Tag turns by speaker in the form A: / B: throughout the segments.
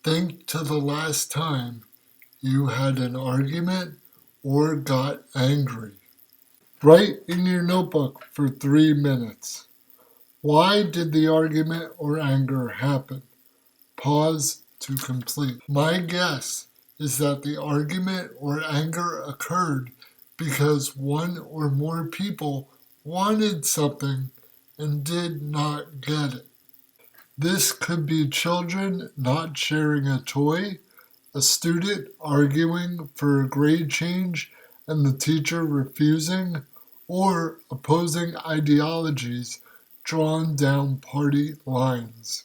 A: Think to the last time you had an argument or got angry. Write in your notebook for 3 minutes. Why did the argument or anger happen? Pause to complete. My guess is that the argument or anger occurred because one or more people wanted something and did not get it. This could be children not sharing a toy, a student arguing for a grade change and the teacher refusing, or opposing ideologies drawn down party lines.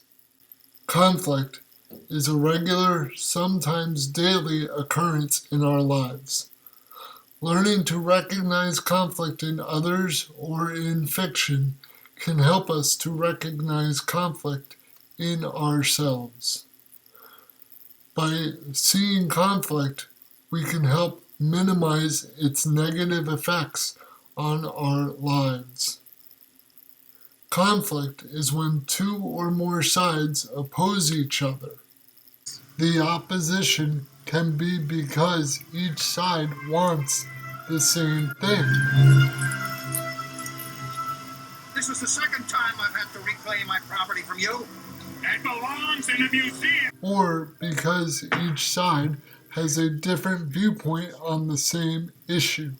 A: Conflict is a regular, sometimes daily occurrence in our lives. Learning to recognize conflict in others or in fiction can help us to recognize conflict in ourselves. By seeing conflict, we can help minimize its negative effects on our lives. Conflict is when two or more sides oppose each other. The opposition can be because each side wants the same thing.
B: This is the second time I've had to reclaim my property from you.
C: It belongs in a museum.
A: Or because each side has a different viewpoint on the same issue.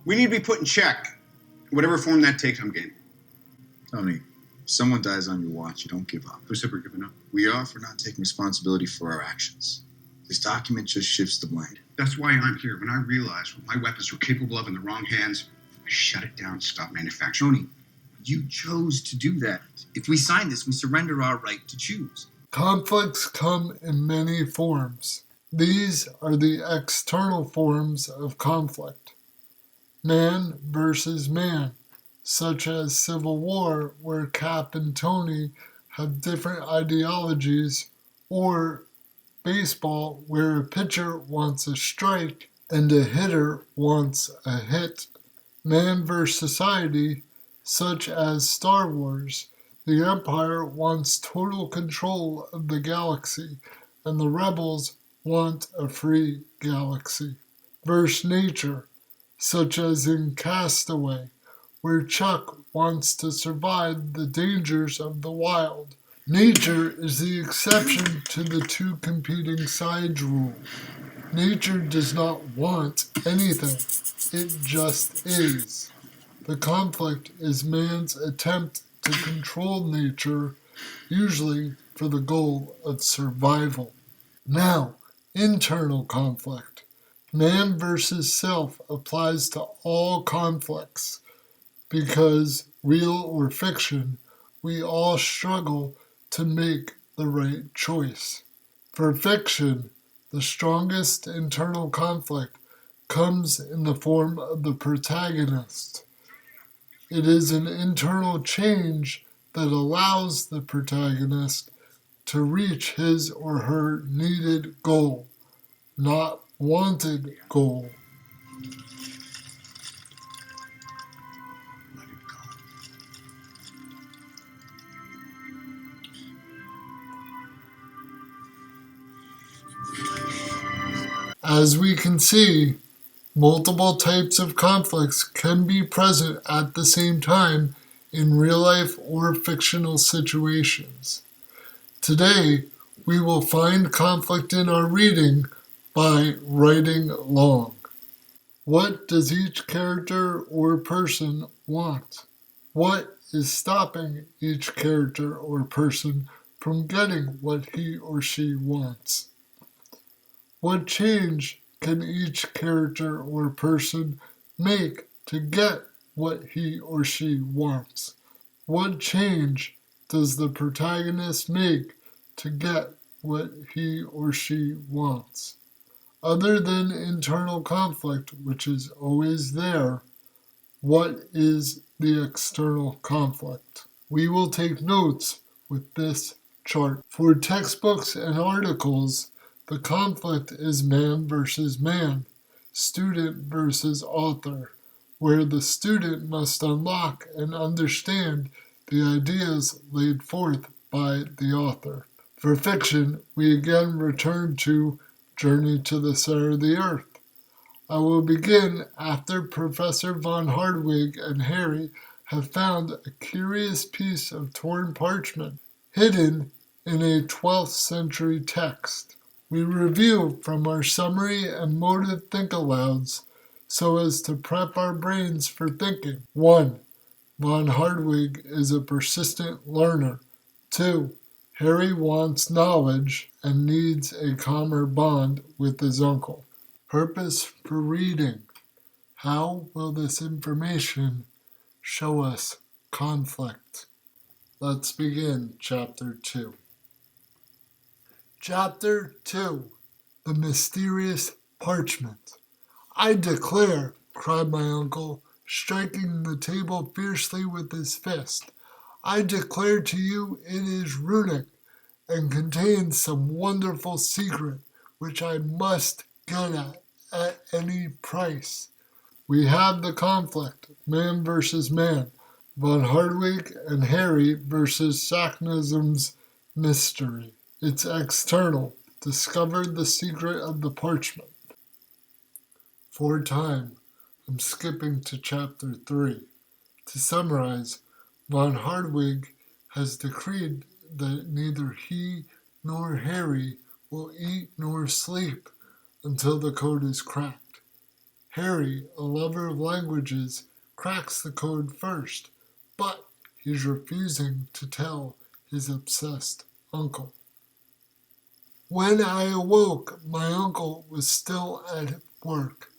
D: We need to be put in check. Whatever form that takes, I'm game.
E: Tony, if someone dies on your watch, you don't give up.
D: Who said we're giving up?
E: We are for not taking responsibility for our actions. This document just shifts the blame.
D: That's why I'm here. When I realized what my weapons were capable of in the wrong hands, I shut it down, stopped manufacturing.
E: Tony, you chose to do that. If we sign this, we surrender our right to choose.
A: Conflicts come in many forms. These are the external forms of conflict. Man versus man, such as civil war where Cap and Tony have different ideologies, or baseball where a pitcher wants a strike and a hitter wants a hit. Man versus society, such as Star Wars. The Empire wants total control of the galaxy, and the rebels want a free galaxy. Versus nature, such as in Castaway, where Chuck wants to survive the dangers of the wild. Nature is the exception to the two competing sides rule. Nature does not want anything, it just is. The conflict is man's attempt to control nature, usually for the goal of survival. Now, internal conflict. Man versus self applies to all conflicts because, real or fiction, we all struggle to make the right choice. For fiction, the strongest internal conflict comes in the form of the protagonist. It is an internal change that allows the protagonist to reach his or her needed goal, not wanted goal. As we can see, multiple types of conflicts can be present at the same time in real life or fictional situations. Today, we will find conflict in our reading by writing long. What does each character or person want? What is stopping each character or person from getting what he or she wants? What change can each character or person make to get what he or she wants? What change does the protagonist make to get what he or she wants? Other than internal conflict, which is always there, what is the external conflict? We will take notes with this chart. For textbooks and articles, the conflict is man versus man, student versus author, where the student must unlock and understand the ideas laid forth by the author. For fiction, we again return to Journey to the Center of the Earth. I will begin after Professor von Hardwig and Harry have found a curious piece of torn parchment hidden in a 12th century text. We review from our summary and motive think-alouds so as to prep our brains for thinking. 1. Von Hardwig is a persistent learner. 2. Harry wants knowledge and needs a calmer bond with his uncle. Purpose for reading. How will this information show us conflict? Let's begin Chapter 2. Chapter 2. The Mysterious Parchment. I declare, cried my uncle, striking the table fiercely with his fist, I declare to you it is runic, and contains some wonderful secret which I must get at any price. We have the conflict, man versus man, von Hardwig and Harry versus Saknussem's mystery. It's external, discovered the secret of the parchment. For time, I'm skipping to Chapter 3. To summarize, von Hardwig has decreed that neither he nor Harry will eat nor sleep until the code is cracked. Harry, a lover of languages, cracks the code first, but he's refusing to tell his obsessed uncle. When I awoke, my uncle was still at work.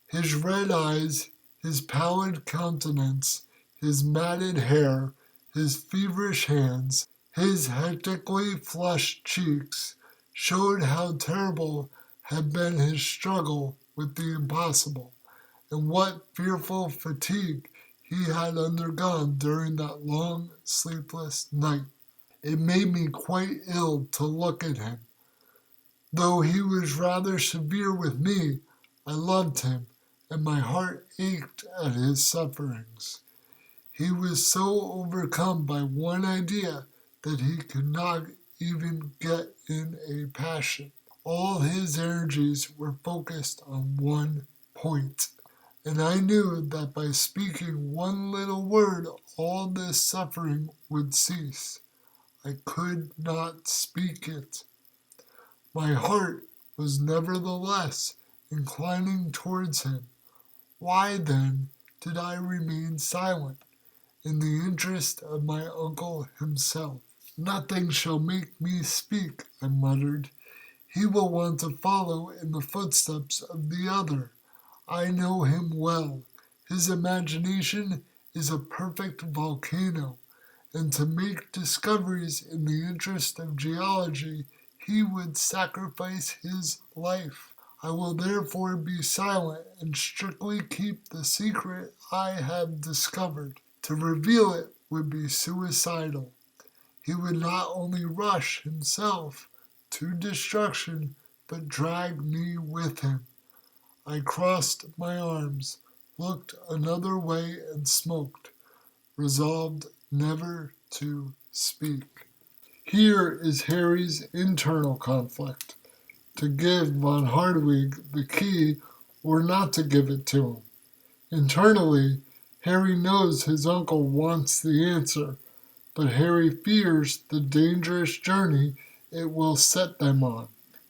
A: His red eyes, his pallid countenance, his matted hair, his feverish hands, his hectically flushed cheeks showed how terrible had been his struggle with the impossible, and what fearful fatigue he had undergone during that long, sleepless night. It made me quite ill to look at him. Though he was rather severe with me, I loved him, and my heart ached at his sufferings. He was so overcome by one idea that he could not even get in a passion. All his energies were focused on one point, and I knew that by speaking one little word all this suffering would cease. I could not speak it. My heart was nevertheless inclining towards him. Why, then, did I remain silent? In the interest of my uncle himself. Nothing shall make me speak, I muttered. He will want to follow in the footsteps of the other. I know him well. His imagination is a perfect volcano, and to make discoveries in the interest of geology, he would sacrifice his life. I will therefore be silent and strictly keep the secret I have discovered. To reveal it would be suicidal. He would not only rush himself to destruction, but drag me with him. I crossed my arms, looked another way, and smoked, resolved never to speak. Here is Harry's internal conflict: to give von Hardwig the key or not to give it to him. Internally, Harry knows his uncle wants the answer, but Harry fears the dangerous journey it will set them on.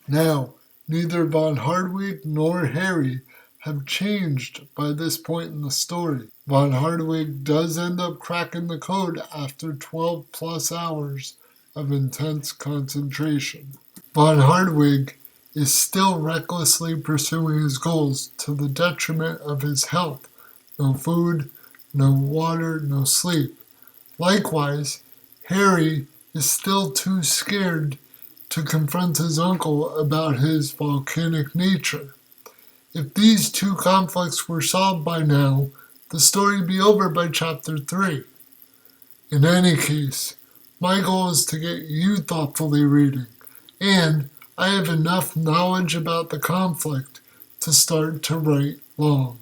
A: Now, neither von Hardwig nor Harry have changed by this point in the story. Von Hardwig does end up cracking the code after 12 plus hours of intense concentration. Von Hardwig is still recklessly pursuing his goals to the detriment of his health. No food, no water, no sleep. Likewise, Harry is still too scared to confront his uncle about his volcanic nature. If these two conflicts were solved by now, the story would be over by Chapter 3. In any case, my goal is to get you thoughtfully reading, and I have enough knowledge about the conflict to start to write long.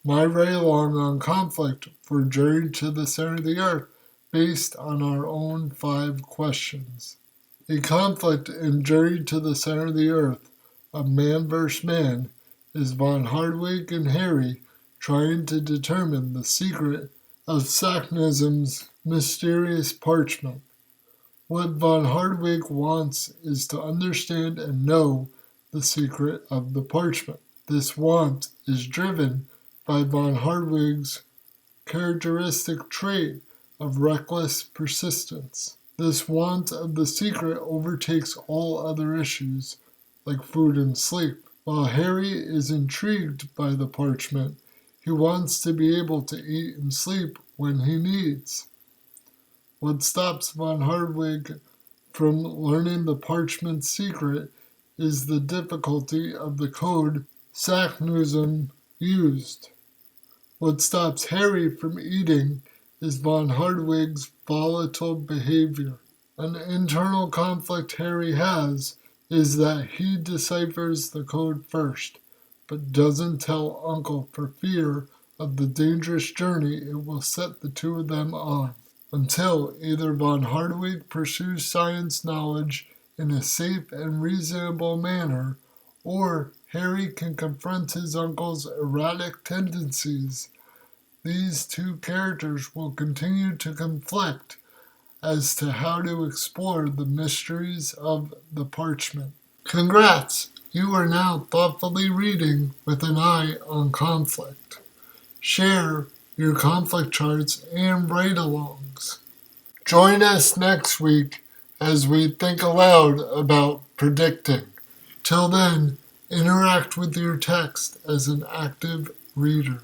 A: My write along on conflict for Journey to the Center of the Earth, based on our own 5 questions. A conflict in Journey to the Center of the Earth of Man vs. Man is von Hardwigg and Harry trying to determine the secret of Saknussem's mysterious parchment. What von Hardwigg wants is to understand and know the secret of the parchment. This want is driven by von Hardwigg's characteristic trait of reckless persistence. This want of the secret overtakes all other issues, like food and sleep. While Harry is intrigued by the parchment, he wants to be able to eat and sleep when he needs. What stops von Hardwigg from learning the parchment's secret is the difficulty of the code Saknussem used. What stops Harry from eating is von Hardwigg's volatile behavior. An internal conflict Harry has is that he deciphers the code first, but doesn't tell Uncle for fear of the dangerous journey it will set the two of them on, until either von Hardwigg pursues science knowledge in a safe and reasonable manner, or Harry can confront his uncle's erratic tendencies. These two characters will continue to conflict as to how to explore the mysteries of the parchment. Congrats! You are now thoughtfully reading with an eye on conflict. Share your conflict charts and ride-alongs. Join us next week as we think aloud about predicting. Till then, interact with your text as an active reader.